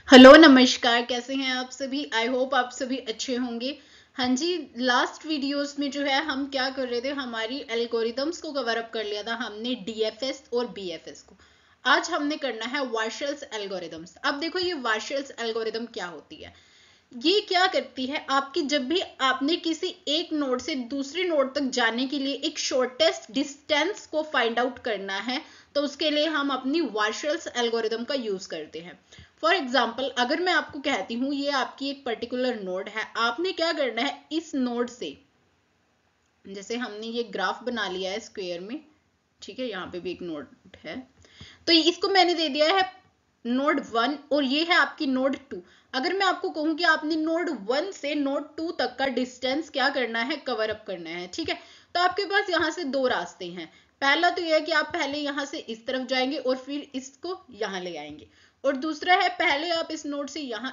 Hello नमस्कार, कैसे हैं आप सभी। आई होप आप सभी अच्छे होंगे। हाँ जी, लास्ट वीडियोस में जो है हम क्या कर रहे थे, हमारी एल्गोरिदम्स को कवर अप कर लिया था हमने डीएफएस और बीएफएस को। आज हमने करना है वार्शल्स एल्गोरिदम्स। अब देखो ये वार्शल्स एल्गोरिदम क्या होती है। ये क्या करती है, आपकी जब भी आपने किसी एक नोड से दूसरे नोड तक जाने के लिए एक शॉर्टेस्ट डिस्टेंस को फाइंड आउट करना है, तो उसके लिए हम अपनी वार्शल्स एल्गोरिदम का यूज करते हैं। फॉर एग्जाम्पल, अगर मैं आपको कहती हूँ ये आपकी एक पर्टिकुलर नोड है, आपने क्या करना है इस नोड से, जैसे हमने ये ग्राफ बना लिया है स्क्वायर में, ठीक है, यहाँ पे भी एक नोड है, तो इसको मैंने दे दिया है नोड 1 और ये है आपकी नोड 2। अगर मैं आपको कहूं कि आपने नोड 1 से नोड 2 तक का डिस्टेंस क्या करना है, कवर अप करना है, ठीक है, तो आपके पास यहां से दो रास्ते हैं। पहला तो यह है कि आप पहले यहां से इस तरफ जाएंगे और फिर इसको यहां ले आएंगे, और दूसरा है पहले आप इस नोड से यहां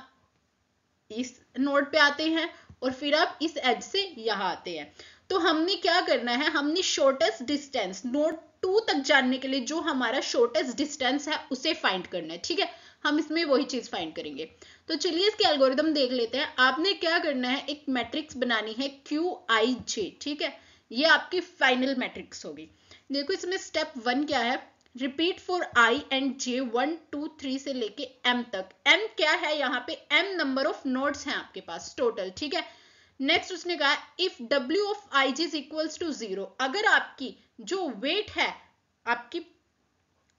इस नोड पे आते हैं और फिर आप इस एज से यहां आते हैं। तो हमने क्या करना है, हमने शॉर्टेस्ट डिस्टेंस नोड 2 तक जानने के लिए जो हमारा शॉर्टेस्ट डिस्टेंस है उसे फाइंड करना है, ठीक है। हम इसमें वही चीज फाइंड करेंगे। तो चलिए इसके एल्गोरिदम देख लेते हैं। आपने क्या करना है, एक मैट्रिक्स बनानी है क्यू आई जे, ठीक है, ये आपकी फाइनल मैट्रिक्स होगी। देखो इसमें स्टेप 1 क्या है, रिपीट फॉर आई एंड जे 1 2 3 से लेके एम तक। एम क्या है, यहाँ पे एम नंबर ऑफ नोड्स हैं आपके पास टोटल, ठीक है। नेक्स्ट उसने कहा if W of I G is equals to 0, अगर आपकी जो वेट है, आपकी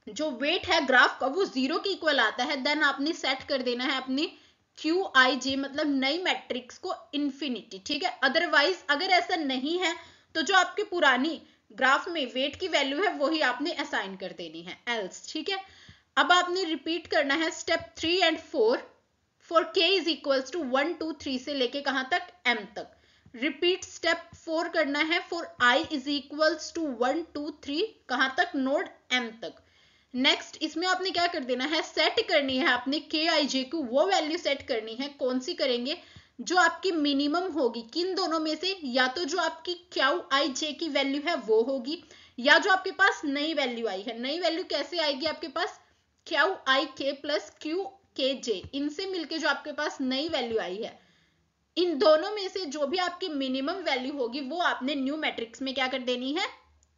जो वेट है ग्राफ का वो 0 के इक्वल आता है, देन आपने सेट कर देना है अपनी क्यू आई जे मतलब नई मैट्रिक्स को इंफिनिटी, ठीक है। अदरवाइज अगर ऐसा नहीं है तो जो आपकी पुरानी ग्राफ में वेट की वैल्यू है वही आपने असाइन कर देनी है, एल्स, ठीक है। अब आपने रिपीट करना है step 3 and 4 for k is equals to 1 2 3 से लेके कहां तक, m तक। रिपीट स्टेप 4 करना है for i is equals to 1 2 3 कहां तक, नोड m तक। नेक्स्ट इसमें आपने क्या कर देना है, सेट करनी है आपने के आई जे को, वो वैल्यू सेट करनी है, कौन सी करेंगे, जो आपकी मिनिमम होगी किन दोनों में से, या तो जो आपकी क्यू आई जे की वैल्यू है वो होगी, या जो आपके पास नई वैल्यू आई है। नई वैल्यू कैसे आएगी आपके पास, क्यू आई के प्लस क्यू के जे, इनसे मिलके जो आपके पास नई वैल्यू आई है, इन दोनों में से जो भी आपकी मिनिमम वैल्यू होगी वो आपने न्यू मैट्रिक्स में क्या कर देनी है,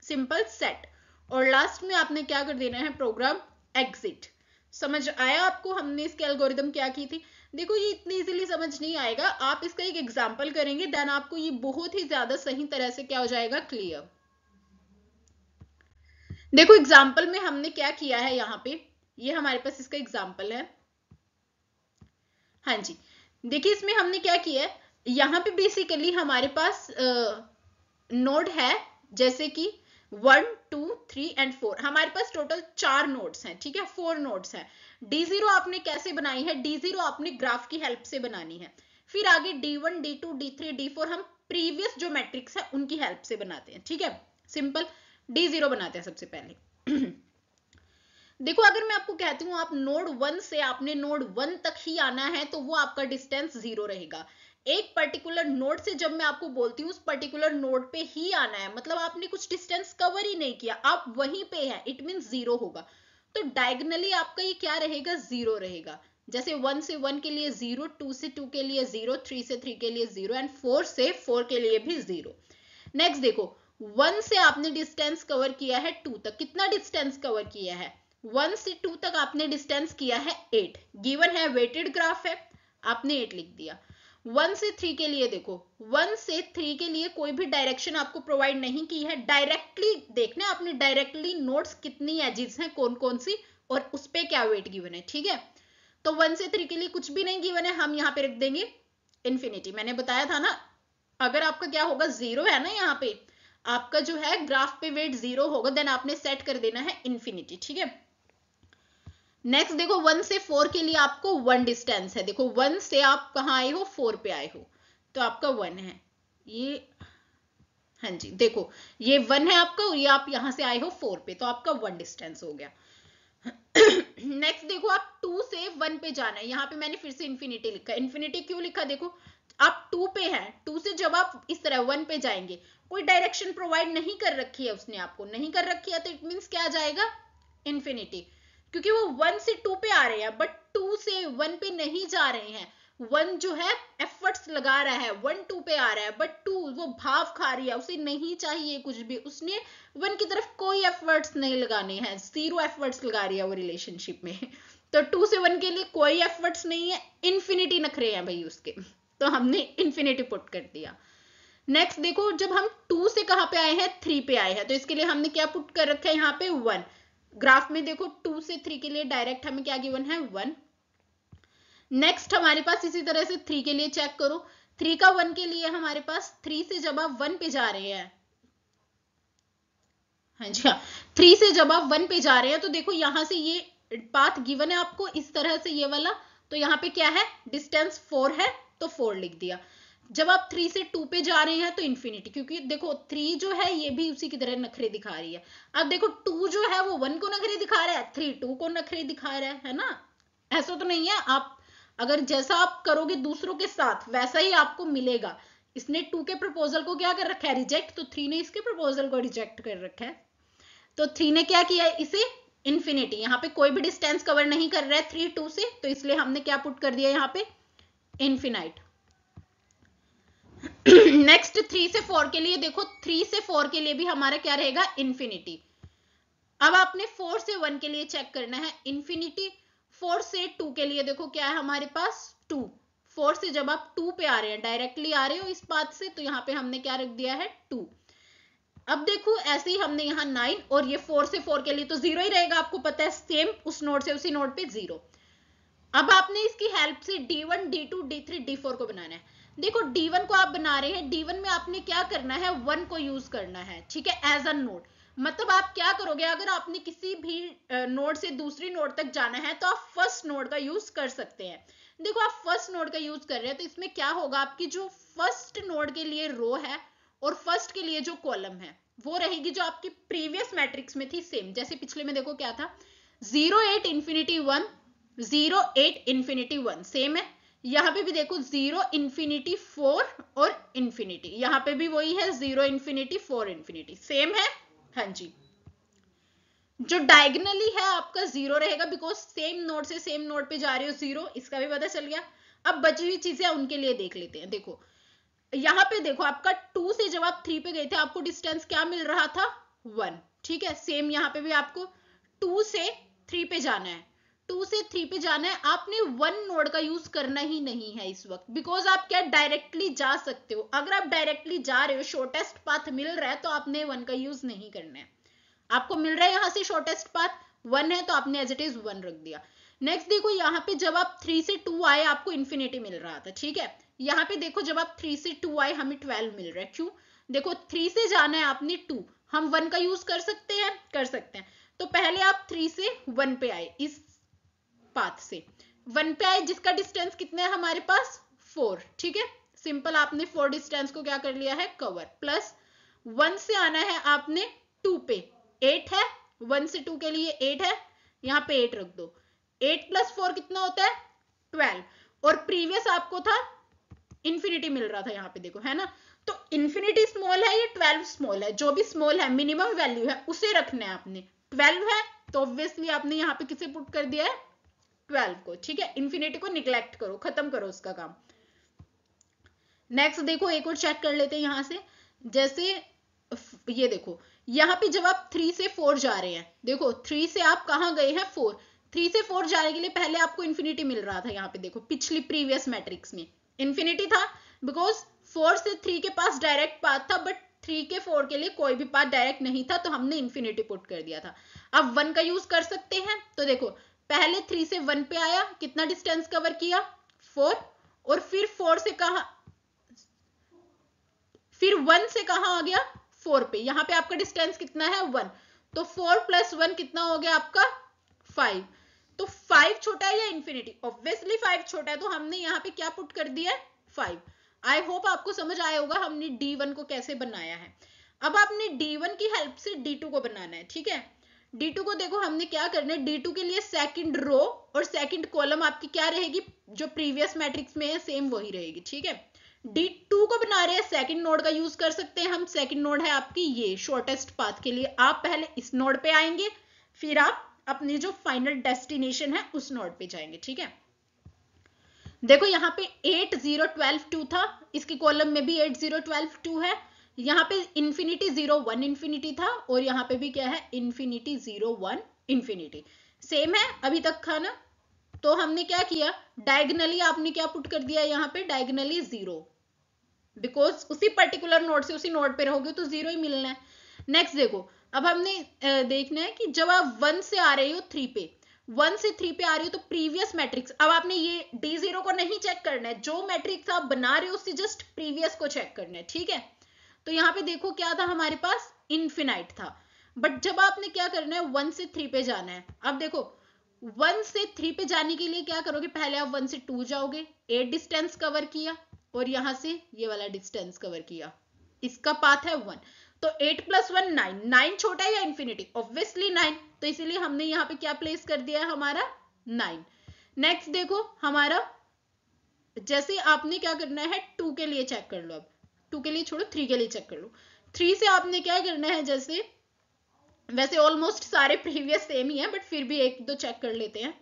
सिंपल सेट। और लास्ट में आपने क्या कर देना है, प्रोग्राम एग्जिट। समझ आया आपको हमने इसके एल्गोरिदम क्या की थी। देखो ये इतनी इजीली समझ नहीं आएगा, आप इसका एक एग्जांपल करेंगे देन आपको ये बहुत ही ज्यादा सही तरह से क्या हो जाएगा, क्लियर। देखो एग्जांपल में हमने क्या किया है, यहाँ पे ये हमारे पास इसका एग्जांपल है। हाँ जी, देखिए इसमें हमने क्या किया है, यहाँ पे बेसिकली हमारे पास नोड है, जैसे कि 1 2 3 एंड 4, हमारे पास टोटल 4 नोड्स हैं, ठीक है, 4 नोड्स हैं। D0 आपने कैसे बनाई है, D0 आपने ग्राफ की हेल्प से बनानी है। फिर आगे D1 D2 D3 D4 हम प्रीवियस जो मैट्रिक्स है उनकी हेल्प से बनाते हैं, ठीक है। सिंपल D0 बनाते हैं सबसे पहले। देखो अगर मैं आपको कहती हूँ आप नोड 1 से आपने नोड 1 तक ही आना है तो वो आपका डिस्टेंस 0 रहेगा। एक पर्टिकुलर नोड से जब मैं आपको बोलती हूँ उस पर्टिकुलर नोड पे ही आना है, मतलब आपने कुछ डिस्टेंस कवर ही नहीं किया, आप वहीं पे है, इट मीन 0 होगा। तो डायगनली आपका ये क्या रहेगा, 0 रहेगा। जैसे 1 से 1 के लिए 0, 2 से 2 के लिए 0, 3 से 3 के लिए 0 एंड 4 से 4 के लिए भी 0। नेक्स्ट देखो 1 से आपने डिस्टेंस कवर किया है 2 तक, कितना डिस्टेंस कवर किया है, 1 से 2 तक आपने डिस्टेंस किया है 8, गिवन है वेटेड ग्राफ है, आपने 8 लिख दिया। 1 से 3 के लिए देखो, 1 से 3 के लिए कोई भी डायरेक्शन आपको प्रोवाइड नहीं की है, डायरेक्टली देखना आपने डायरेक्टली नोट्स कितनी एजेस हैं कौन कौन सी और उस पे क्या वेट गिवन है, ठीक है। तो 1 से 3 के लिए कुछ भी नहीं गिवन है, हम यहाँ पे रख देंगे इन्फिनिटी। मैंने बताया था ना, अगर आपका क्या होगा, 0 है ना, यहाँ पे आपका जो है ग्राफ पे वेट 0 होगा, देन आपने सेट कर देना है इन्फिनिटी, ठीक है। नेक्स्ट देखो 1 से 4 के लिए आपको 1 डिस्टेंस है, देखो 1 से आप कहाँ आए हो, 4 पे आए हो, तो आपका 1 है ये। हाँ जी देखो ये 1 है आपका और ये आप यहां से आए हो 4 पे, तो आपका 1 डिस्टेंस हो गया। नेक्स्ट देखो आप 2 से 1 पे जाना है, यहाँ पे मैंने फिर से इन्फिनिटी लिखा। इन्फिनिटी क्यों लिखा, देखो आप 2 पे हैं, 2 से जब आप इस तरह 1 पे जाएंगे, कोई डायरेक्शन प्रोवाइड नहीं कर रखी है उसने, आपको नहीं कर रखी है, तो इट मीन्स क्या आ जाएगा, इन्फिनिटी। क्योंकि वो 1 से 2 पे आ रहे हैं, बट 2 से 1 पे नहीं जा रहे हैं, 1 जो है एफर्ट्स लगा रहा है, 1 2 पे आ रहा है, बट 2 वो भाव खा रही है, उसे नहीं चाहिए कुछ भी, उसने 1 की तरफ कोई एफर्ट्स नहीं लगाने हैं, 0 एफर्ट्स लगा रही है वो रिलेशनशिप में। तो 2 से 1 के लिए कोई एफर्ट्स नहीं है, इन्फिनिटी नखरे हैं भाई उसके, तो हमने इन्फिनिटी पुट कर दिया। नेक्स्ट देखो, जब हम 2 से कहां पे आए हैं, 3 पे आए हैं, तो इसके लिए हमने क्या पुट कर रखा है यहाँ पे, 1। ग्राफ में देखो 2 से 3 के लिए डायरेक्ट हमें क्या गिवन है, 1। नेक्स्ट हमारे पास इसी तरह से 3 के लिए चेक करो, 3 का 1 के लिए हमारे पास 3 से जब आप 1 पे जा रहे हैं, हाँ जी हाँ, 3 से जब आप 1 पे जा रहे हैं, तो देखो यहां से ये पाथ गिवन है आपको इस तरह से, ये वाला, तो यहाँ पे क्या है, डिस्टेंस 4 है, तो 4 लिख दिया। जब आप 3 से 2 पे जा रहे हैं तो इन्फिनिटी, क्योंकि देखो 3 जो है ये भी उसी की तरह नखरे दिखा रही है। अब देखो 2 जो है वो 1 को नखरे दिखा रहा है, 3 2 को नखरे दिखा रहा है ना, ऐसा तो नहीं है। आप अगर जैसा आप करोगे दूसरों के साथ वैसा ही आपको मिलेगा। इसने 2 के प्रपोजल को क्या कर रखा है, रिजेक्ट, तो 3 ने इसके प्रपोजल को रिजेक्ट कर रखा है। तो 3 ने क्या किया है, इसे इन्फिनिटी, यहाँ पे कोई भी डिस्टेंस कवर नहीं कर रहा है 3 2 से, तो इसलिए हमने क्या पुट कर दिया यहाँ पे, इन्फिनाइट। नेक्स्ट 3 से 4 के लिए देखो, 3 से 4 के लिए भी हमारा क्या रहेगा, इन्फिनिटी। अब आपने 4 से 1 के लिए चेक करना है, इन्फिनिटी। 4 से 2 के लिए देखो क्या है हमारे पास, 2। 4 से जब आप 2 पे आ रहे हैं, डायरेक्टली आ रहे हो इस पाथ से, तो यहाँ पे हमने क्या रख दिया है, 2। अब देखो ऐसे ही हमने यहाँ 9, और ये 4 से 4 के लिए तो 0 ही रहेगा, आपको पता है, सेम उस नोड से उसी नोड पे 0। अब आपने इसकी हेल्प से D1 D2 D3 D4 को बनाना है। देखो D1 को आप बना रहे हैं, D1 में आपने क्या करना है, 1 को यूज करना है, ठीक है, एज अ नोड। मतलब आप क्या करोगे, अगर आपने किसी भी नोड से दूसरी नोड तक जाना है तो आप फर्स्ट नोड का यूज कर सकते हैं। देखो आप फर्स्ट नोड का यूज कर रहे हैं, तो इसमें क्या होगा, आपकी जो फर्स्ट नोड के लिए रो है और फर्स्ट के लिए जो कॉलम है वो रहेगी जो आपकी प्रीवियस मैट्रिक्स में थी, सेम जैसे पिछले में देखो क्या था, 0 8 इंफिनिटी 1 0 8 इंफिनिटी 1, सेम है। यहाँ पे भी देखो 0 इंफिनिटी 4 और इंफिनिटी, यहाँ पे भी वही है, 0 इंफिनिटी 4 इंफिनिटी, सेम है। हाँ जी, जो डायगनली है आपका 0 रहेगा, बिकॉज सेम नोड से सेम नोड पे जा रहे हो, 0, इसका भी पता चल गया। अब बची हुई चीजें उनके लिए देख लेते हैं। देखो यहाँ पे देखो आपका 2 से जब आप 3 पे गए थे, आपको डिस्टेंस क्या मिल रहा था, 1, ठीक है। सेम यहाँ पे भी आपको 2 से 3 पे जाना है, 2 से 3 पे जाना है, आपने 1 नोड का यूज करना ही नहीं है इस वक्त, बिकॉज आप क्या डायरेक्टली जा सकते हो। अगर आप डायरेक्टली जा रहे हो, शॉर्टेस्ट पाथ मिल रहा है, तो आपने 1 का यूज नहीं करना है। आपको मिल रहा है यहाँ से शॉर्टेस्ट पाथ 1 है, तो आपने एज इट इज 1 रख दिया। नेक्स्ट देखो यहाँ पे जब आप 3 से 2 आए, आपको इन्फिनिटी मिल रहा था, ठीक है। यहाँ पे देखो जब आप 3 से 2 आए, हमें 12 मिल रहा है, क्यों, देखो 3 से जाना है आपने 2, हम 1 का यूज कर सकते हैं, कर सकते हैं। तो पहले आप 3 से 1 पे आए, इस पाथ से 1 पे आए, जिसका डिस्टेंस कितना है हमारे पास, 4, ठीक है। सिंपल, आपने 4 डिस्टेंस को क्या कर लिया है, कवर। प्लस 1 से आना है आपने 2 पे, 8 है, 1 से 2 के लिए 8 है, यहाँ पे 8 रख दो। 8 प्लस 4 कितना होता है, 12, और प्रीवियस आपको था इंफिनिटी मिल रहा था, यहाँ पे देखो है ना। तो इंफिनिटी स्मॉल है, ये 12 स्मॉल है, जो भी स्मॉल है मिनिमम वैल्यू है उसे रखना है आपने। 12 है तो ऑब्वियसली आपने यहाँ पे किसे पुट कर दिया है, 12 को, ठीक है। इंफिनिटी को निग्लेक्ट करो, खत्म करो उसका काम। नेक्स्ट देखो एक और चेक कर लेते हैं यहाँ से, जैसे ये देखो यहाँ पे जब आप 3 से 4 जा रहे हैं, देखो 3 से आप कहाँ गए हैं, 4, 3 से 4 जाने के लिए पहले आपको इंफिनिटी मिल रहा था, यहाँ पे देखो पिछली प्रीवियस मैट्रिक्स में इंफिनिटी था, बिकॉज 4 से 3 के पास डायरेक्ट पाथ था, बट 3 के 4 के लिए कोई भी पाथ डायरेक्ट नहीं था, तो हमने इंफिनिटी पुट कर दिया था। अब 1 का यूज कर सकते हैं, तो देखो पहले 3 से 1 पे आया, कितना डिस्टेंस कवर किया, 4, और फिर 4 से कहा, फिर 1 से कहा आ गया, 4 पे, यहाँ पे आपका डिस्टेंस कितना है, 1, तो 4 प्लस 1 कितना हो गया आपका, 5। तो 5 छोटा है या इंफिनिटी, ऑब्वियसली 5 छोटा है, तो हमने यहाँ पे क्या पुट कर दिया है, 5। आई होप आपको समझ आया होगा हमने D1 को कैसे बनाया है। अब आपने D1 की हेल्प से D2 को बनाना है, ठीक है। D2 को देखो हमने क्या करना है, D2 के लिए सेकंड रो और सेकंड कॉलम आपकी क्या रहेगी, जो प्रीवियस मैट्रिक्स में है सेम वही रहेगी, ठीक है। D2 को बना रहे हैं, सेकंड नोड का यूज कर सकते हैं हम, सेकंड नोड है आपकी ये शॉर्टेस्ट पाथ के लिए, आप पहले इस नोड पे आएंगे, फिर आप अपनी जो फाइनल डेस्टिनेशन है उस नोड पे जाएंगे। ठीक है, देखो यहाँ पे 8 0 12 2 था, इसके कॉलम में भी 8 0 12 2 है, यहाँ पे इंफिनिटी 0 1 इंफिनिटी था, और यहाँ पे भी क्या है इंफिनिटी 0 1 इंफिनिटी, सेम है अभी तक था ना। तो हमने क्या किया, डायगनली आपने क्या पुट कर दिया यहाँ पे, डायगनली 0, बिकॉज उसी पर्टिकुलर नोड से उसी नोड पे रहोगे तो 0 ही मिलना है। नेक्स्ट देखो, अब हमने देखना है कि जब आप 1 से आ रहे हो 3 पे, 1 से 3 पे आ रही हो तो प्रीवियस मैट्रिक्स, अब आपने ये D0 को नहीं चेक करना है, जो मैट्रिक्स आप बना रहे हो उससे जस्ट प्रीवियस को चेक करना है। ठीक है, तो यहाँ पे देखो क्या था हमारे पास, इन्फिनाइट था, बट जब आपने क्या करना है 1 से 3 पे जाना है। अब देखो 1 से 3 पे जाने के लिए क्या करोगे, पहले आप 1 से 2 जाओगे, 8 डिस्टेंस कवर किया, और यहां से ये वाला डिस्टेंस कवर किया, इसका पाथ है 1, तो 8 + 1 9, 9 छोटा है या इंफिनिटी, ऑब्वियसली 9, तो इसीलिए हमने यहाँ पे क्या प्लेस कर दिया है हमारा 9। नेक्स्ट देखो हमारा, जैसे आपने क्या करना है 2 के लिए चेक कर लो, अब 2 के लिए छोड़ो 3 के लिए चेक कर लो। 3 से आपने क्या करना है, जैसे वैसे ऑलमोस्ट सारे प्रीवियस सेम ही है बट फिर भी एक दो चेक कर लेते हैं।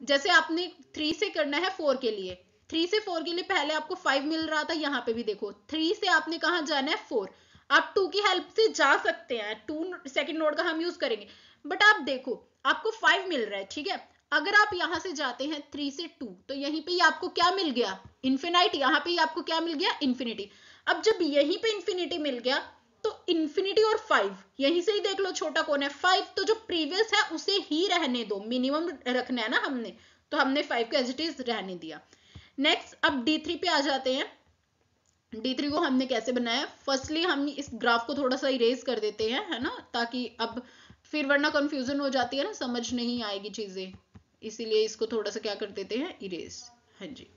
जैसे आपने 3 से करना है 4 के लिए, 3 से 4 के लिए पहले आपको 5 मिल रहा था, यहाँ पे भी देखो 3 से आपने कहाँ जाना है 4, आप 2 की हेल्प से जा सकते हैं, 2 सेकंड नोड का हम यूज करेंगे, बट आप देखो आपको 5 मिल रहा है। ठीक है, अगर आप यहां से जाते हैं 3 से 2 तो यहीं पे ही आपको क्या मिल गया, इन्फिनाइट, यहाँ पे ही आपको क्या मिल गया, इन्फिनिटी। अब जब यहीं पे इन्फिनिटी मिल गया तो इन्फिनिटी और 5 यहीं से ही देख लो छोटा कौन है, 5, तो जो प्रीवियस है उसे ही रहने दो, मिनिमम रखना है ना हमने, तो हमने 5 को एज इट इज रहने दिया। नेक्स्ट अब D3 पे आ जाते हैं। D3 को हमने कैसे बनाया, फर्स्टली हम इस ग्राफ को थोड़ा सा इरेज कर देते हैं, है ना, ताकि अब फिर वरना कंफ्यूजन हो जाती है ना, समझ नहीं आएगी चीजें, इसीलिए इसको थोड़ा सा क्या कर देते हैं, इरेज। हाँ जी,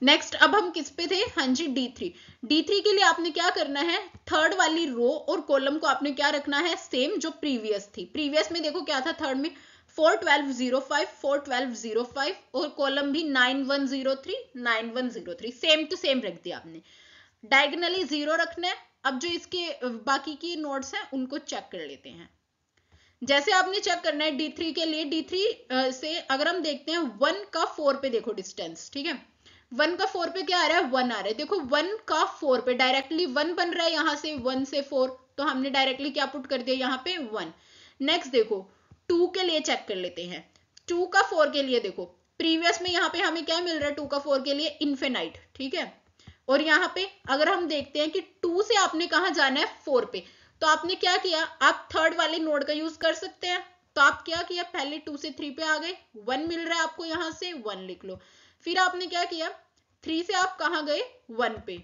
नेक्स्ट अब हम किस पे थे, हाँ जी D3। D3 के लिए आपने क्या करना है, थर्ड वाली रो और कॉलम को आपने क्या रखना है, सेम जो प्रीवियस थी। प्रीवियस में देखो क्या था, थर्ड में 4 12 0 5 4 12 0 5, और कॉलम भी 9 1 0 3 9 1 0 3, सेम टू सेम रख दिया आपने। डायगनली 0 रखना है। अब जो इसके बाकी की नोड्स हैं उनको चेक कर लेते हैं। जैसे आपने चेक करना है D3 के लिए, D3 से अगर हम देखते हैं 1 का 4 पे देखो डिस्टेंस, ठीक है, 1 का 4 पे क्या आ रहा है, 1 आ रहा है, देखो 1 का 4 पे डायरेक्टली 1 बन रहा है, यहां से 1 से 4, तो हमने डायरेक्टली क्या पुट कर दिया यहाँ पे 1। नेक्स्ट देखो 2 के लिए चेक कर लेते हैं, 2 का 4 के लिए देखो प्रीवियस में यहाँ पे हमें क्या मिल रहा है, 2 का 4 के लिए इन्फिनाइट, ठीक है, और यहाँ पे अगर हम देखते हैं कि 2 से आपने कहा जाना है 4 पे, तो आपने क्या किया, आप थर्ड वाले नोड का यूज कर सकते हैं, तो आप क्या किया, पहले 2 से 3 पे आ गए, 1 मिल रहा है आपको, यहां से 1 लिख लो। फिर आपने क्या किया, 3 से आप कहां गए 1 पे,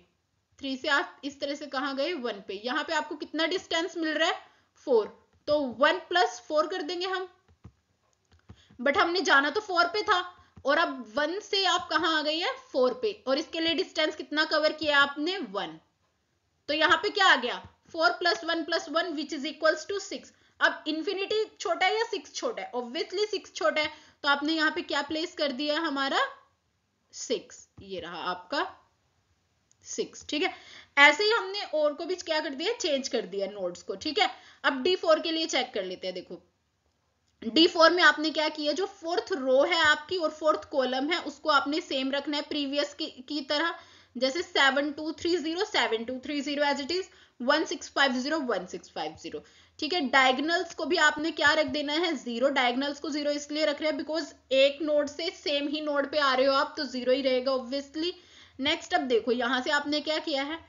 3 से आप इस तरह से कहां गए 1 पे, यहां पे आपको कितना डिस्टेंस मिल रहा है 4, तो 1 + 4 कर देंगे हम, बट हमने जाना तो 4 पे था, और अब 1 से आप कहां आ गए हैं 4 पे, और इसके लिए डिस्टेंस कितना कवर किया आपने 1, तो यहाँ पे क्या आ गया 4 + 1 + 1 विच इज इक्वल्स टू 6। अब इन्फिनिटी छोटा है या 6 छोटा है, ऑब्वियसली 6 छोटा है, तो आपने यहाँ पे क्या प्लेस कर दिया है हमारा 6, ये रहा आपका 6, ठीक है। ऐसे ही हमने और को भी क्या कर दिया, चेंज कर दिया नोड्स को, ठीक है। अब D4 के लिए चेक कर लेते हैं, देखो D4 में आपने क्या किया, जो 4th रो है आपकी और 4th कॉलम है उसको आपने सेम रखना है प्रीवियस की तरह, जैसे 7 2 3 0 7 2 3 0 एज इट इज, 1 6 5 0 1 6 5 0, ठीक है। डायगनल्स को भी आपने क्या रख देना है 0, डायगनल्स को 0 इसलिए रख रहे हैं बिकॉज एक नोड से सेम ही नोड पे आ रहे हो आप, तो 0 ही रहेगा ऑब्वियसली। नेक्स्ट अब देखो यहां से आपने क्या किया है,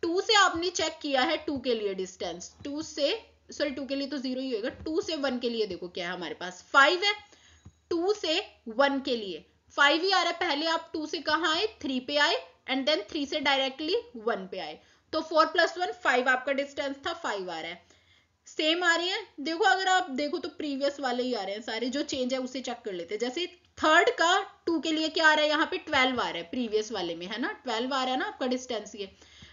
2 से आपने चेक किया है 2 के लिए डिस्टेंस, 2 से सॉरी 2 के लिए तो 0 ही होगा, 2 से 1 के लिए देखो क्या है हमारे पास 5 है, 2 से 1 के लिए 5 ही आ रहा है, पहले आप 2 से कहां आए 3 पे आए, एंड देन 3 से डायरेक्टली 1 पे आए, तो 4 + 1 5 आपका डिस्टेंस था, 5 आ रहा है, सेम आ रही है। देखो अगर आप देखो तो प्रीवियस वाले ही आ रहे हैं सारे, जो चेंज है उसे चेक कर लेते हैं। जैसे थर्ड का 2 के लिए क्या आ रहा है, यहाँ पे 12 आ रहा है, प्रीवियस वाले में है ना 12 आ रहा है ना आपका डिस्टेंस ये,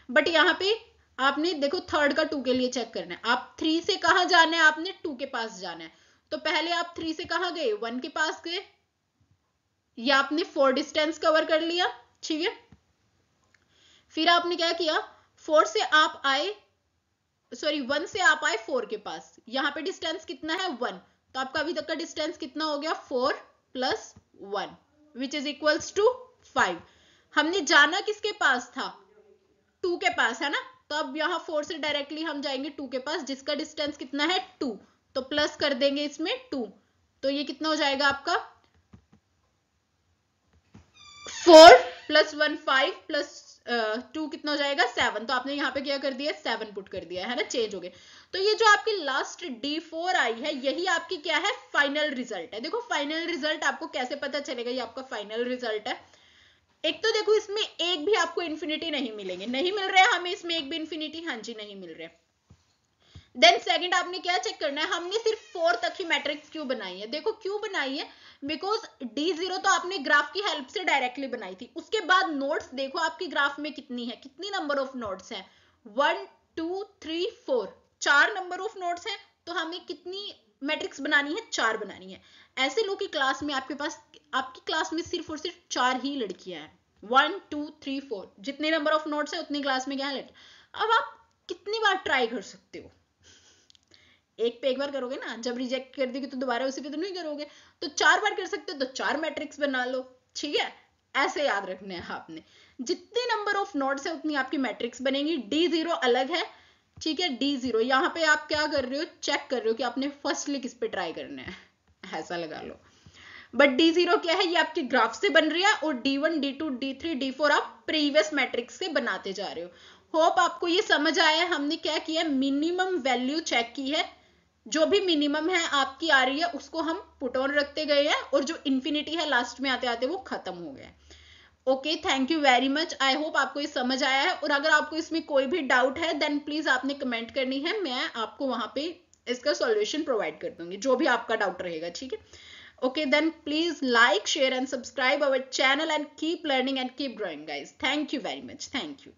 बट यहाँ पे आपने देखो थर्ड का 2 के लिए चेक करना है, आप 3 से कहां जाना है, आपने 2 के पास जाना है, तो पहले आप 3 से कहां गए 1 के पास गए, या आपने 4 डिस्टेंस कवर कर लिया, ठीक है। फिर आपने क्या किया, 4 से आप आए, सॉरी 1 से आप आए 4 के पास, यहाँ पे डिस्टेंस कितना है 1, तो आपका अभी तक का डिस्टेंस कितना हो गया 4 + 1 विच इज इक्वल्स टू 5। हमने जाना किसके पास था 2 के पास है ना, तो अब यहाँ 4 से डायरेक्टली हम जाएंगे 2 के पास जिसका डिस्टेंस कितना है 2, तो प्लस कर देंगे इसमें 2, तो ये कितना हो जाएगा आपका 4 + 1 5 + 2 कितना हो जाएगा 7। तो आपने यहाँ पे क्या कर दिया 7 पुट कर दिया है ना, चेंज हो गए। तो ये जो आपकी लास्ट D4 आई है यही आपकी क्या है फाइनल रिजल्ट है। देखो फाइनल रिजल्ट आपको कैसे पता चलेगा ये आपका फाइनल रिजल्ट है। एक तो देखो इसमें एक भी आपको इन्फिनिटी नहीं मिलेंगे, नहीं मिल रहे हैं हमें इसमें एक भी इन्फिनिटी, हाँ जी नहीं मिल रहे। देन सेकंड आपने क्या चेक करना है, हमने सिर्फ 4 तक ही मैट्रिक्स क्यों बनाई है। देखो क्यों बनाई है, बिकॉज D0 तो आपने ग्राफ की हेल्प से डायरेक्टली बनाई थी। उसके बाद नोड्स देखो आपकी ग्राफ में कितनी है, कितनी नंबर ऑफ नोड्स है 1 2 3 4, 4 नंबर ऑफ नोड्स है। तो हमें कितनी मैट्रिक्स बनानी है 4 बनानी है। ऐसे लोग की क्लास में आपके पास आपकी क्लास में सिर्फ और सिर्फ 4 ही लड़कियां हैं, 1 2 3 4 जितने नंबर ऑफ नोड्स है उतनी क्लास में क्या है लड़की। अब आप कितनी बार ट्राई कर सकते हो, एक पे एक बार करोगे ना, जब रिजेक्ट कर देगी तो दोबारा उसी पे तो नहीं करोगे। तो 4 बार कर सकते हो तो 4 मैट्रिक्स बना लो, ठीक है। ऐसे याद रखने हैं आपने, जितने नंबर ऑफ नोड्स है उतनी आपकी मैट्रिक्स बनेगी। D0 अलग है, ठीक है। D0 यहाँ पे आप क्या कर रहे हो, चेक कर रहे हो कि आपने फर्स्टली किस पे ट्राई करना है, ऐसा लगा लो। बट D0 क्या है, ये आपके ग्राफ से बन रही है, और D1 D2 D3 D4 आप प्रीवियस मैट्रिक्स से बनाते जा रहे हो। होप आपको ये समझ आया है। हमने क्या किया, मिनिमम वैल्यू चेक की है, जो भी मिनिमम है आपकी आ रही है उसको हम पुट ऑन रखते गए हैं, और जो इन्फिनिटी है लास्ट में आते आते वो खत्म हो गया। Okay, thank you very much. I hope आपको ये समझ आया है, और अगर आपको इसमें कोई भी डाउट है देन प्लीज आपने कमेंट करनी है, मैं आपको वहां पे इसका सॉल्यूशन प्रोवाइड कर दूंगी, जो भी आपका डाउट रहेगा, ठीक है। Okay, then please like share and subscribe our channel and keep learning and keep growing guys. Thank you very much, thank you.